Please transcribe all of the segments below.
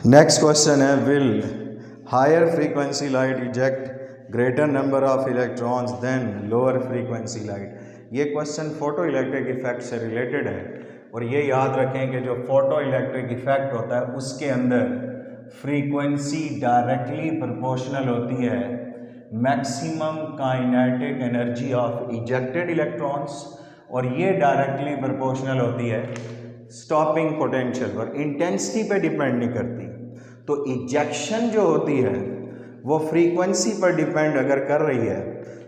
Next question है, will higher frequency light eject greater number of electrons than lower frequency light. ये question photoelectric effect से related है और ये याद रखें कि जो फोटो इलेक्ट्रिक इफेक्ट होता है उसके अंदर फ्रीक्वेंसी डायरेक्टली प्रोपोर्शनल होती है maximum kinetic energy of ejected electrons और ये डायरेक्टली प्रोपोर्शनल होती है स्टॉपिंग पोटेंशियल पर, इंटेंसिटी पे डिपेंड नहीं करती। तो इजेक्शन जो होती है वो फ्रीक्वेंसी पर डिपेंड अगर कर रही है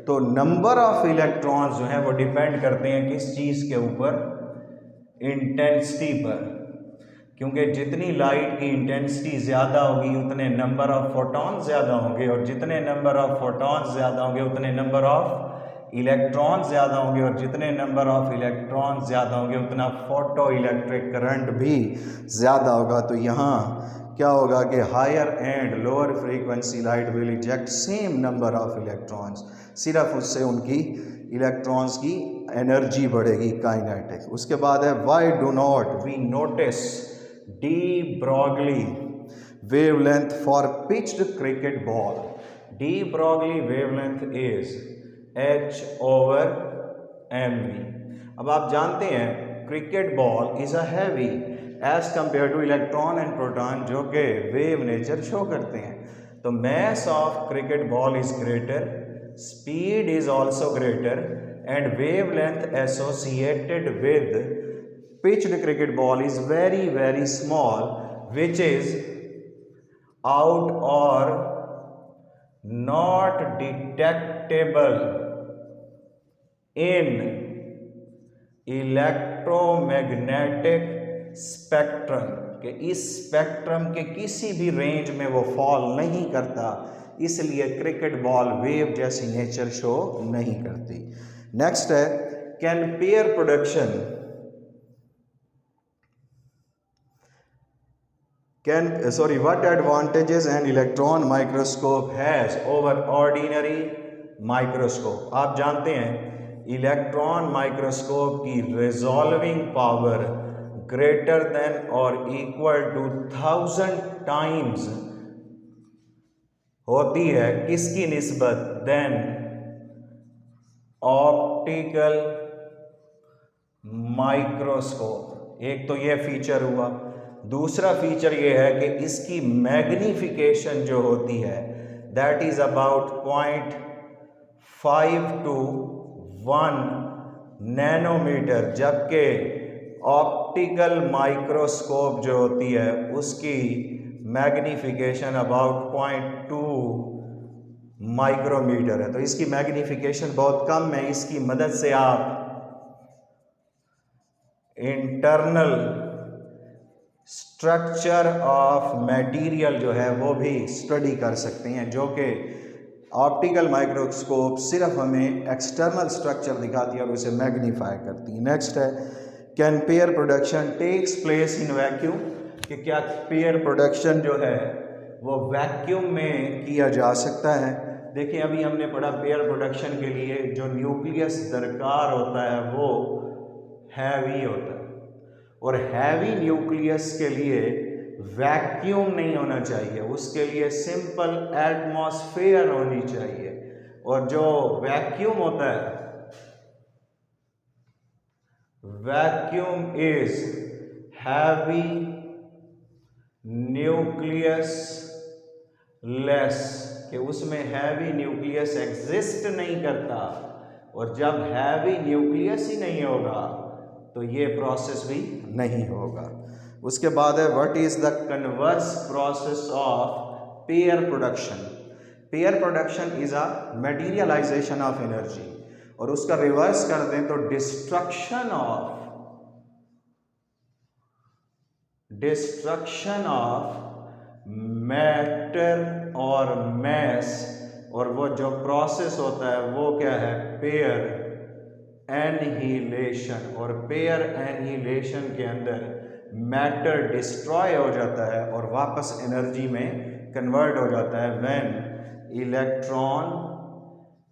तो नंबर ऑफ इलेक्ट्रॉन्स जो हैं वो डिपेंड करते हैं किस चीज़ के ऊपर, इंटेंसिटी पर। क्योंकि जितनी लाइट की इंटेंसिटी ज़्यादा होगी उतने नंबर ऑफ फोटॉन्स ज़्यादा होंगे और जितने नंबर ऑफ फोटॉन्स ज़्यादा होंगे उतने नंबर ऑफ इलेक्ट्रॉन ज़्यादा होंगे और जितने नंबर ऑफ इलेक्ट्रॉन ज़्यादा होंगे उतना फोटो इलेक्ट्रिक करंट भी ज़्यादा होगा। तो यहाँ क्या होगा कि higher and lower frequency light will eject same number of electrons, सिर्फ उससे उनकी इलेक्ट्रॉन्स की एनर्जी बढ़ेगी काइनेटिक। उसके बाद है why do not we notice de Broglie wavelength for pitched cricket ball. De Broglie wavelength is h/mv। अब आप जानते हैं cricket ball is a heavy as compare to electron and proton जो कि वेव नेचर शो करते हैं। तो mass of cricket ball is greater, speed is also greater and wavelength associated with pitched cricket ball is very very small which is out और not detectable in electromagnetic spectrum, के इस spectrum के किसी भी range में वो fall नहीं करता, इसलिए क्रिकेट बॉल वेव जैसी नेचर शो नहीं करती। नेक्स्ट है can pair production what advantages an electron microscope has over ordinary microscope। आप जानते हैं इलेक्ट्रॉन माइक्रोस्कोप की रिजॉल्विंग पावर ग्रेटर देन और इक्वल टू 1000 टाइम्स होती है किसकी निस्बत, देन ऑप्टिकल माइक्रोस्कोप। एक तो ये फीचर हुआ, दूसरा फीचर ये है कि इसकी मैग्निफिकेशन जो होती है that is about 0.5 to 1 nanometre, जबकि ऑप्टिकल माइक्रोस्कोप जो होती है उसकी मैग्निफिकेशन अबाउट 0.2 माइक्रोमीटर है। तो इसकी मैग्निफिकेशन बहुत कम है, इसकी मदद से आप इंटरनल स्ट्रक्चर ऑफ मटेरियल जो है वो भी स्टडी कर सकते हैं, जो कि ऑप्टिकल माइक्रोस्कोप सिर्फ हमें एक्सटर्नल स्ट्रक्चर दिखाती है और उसे मैग्नीफाई करती है। नेक्स्ट है can pair production takes place in vacuum, कि क्या पेयर प्रोडक्शन जो है वो वैक्यूम में किया जा सकता है। देखिए अभी हमने पढ़ा पेयर प्रोडक्शन के लिए जो न्यूक्लियस दरकार होता है वो हैवी होता है और हैवी न्यूक्लियस के लिए वैक्यूम नहीं होना चाहिए, उसके लिए सिंपल एटमॉस्फेयर होनी चाहिए। और जो वैक्यूम होता है, vacuum is heavy nucleus less, कि उसमें हैवी न्यूक्लियस एग्जिस्ट नहीं करता और जब हैवी न्यूक्लियस ही नहीं होगा तो ये प्रोसेस भी नहीं होगा। उसके बाद है what is the converse process of pair production. Pair production is a materialisation of energy और उसका रिवर्स कर दें तो डिस्ट्रक्शन ऑफ मैटर और मैस, और वो जो प्रोसेस होता है वो क्या है, पेयर एनहीलेशन। और पेयर एनहीलेशन के अंदर मैटर डिस्ट्रॉय हो जाता है और वापस एनर्जी में कन्वर्ट हो जाता है when electron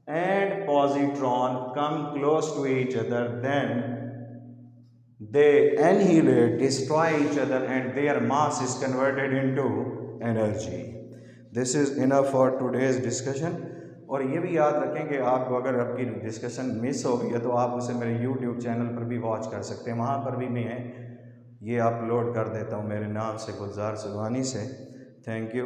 and positron come close to each other, then they annihilate, destroy each other, and their mass is converted into energy. This is enough for today's discussion. और ये भी याद रखें कि आपको अगर आपकी डिस्कशन मिस हो गई है तो आप उसे मेरे यूट्यूब चैनल पर भी वॉच कर सकते हैं, वहाँ पर भी मैं ये अपलोड कर देता हूँ मेरे नाम से, गुलजार सुबहानी से। Thank you.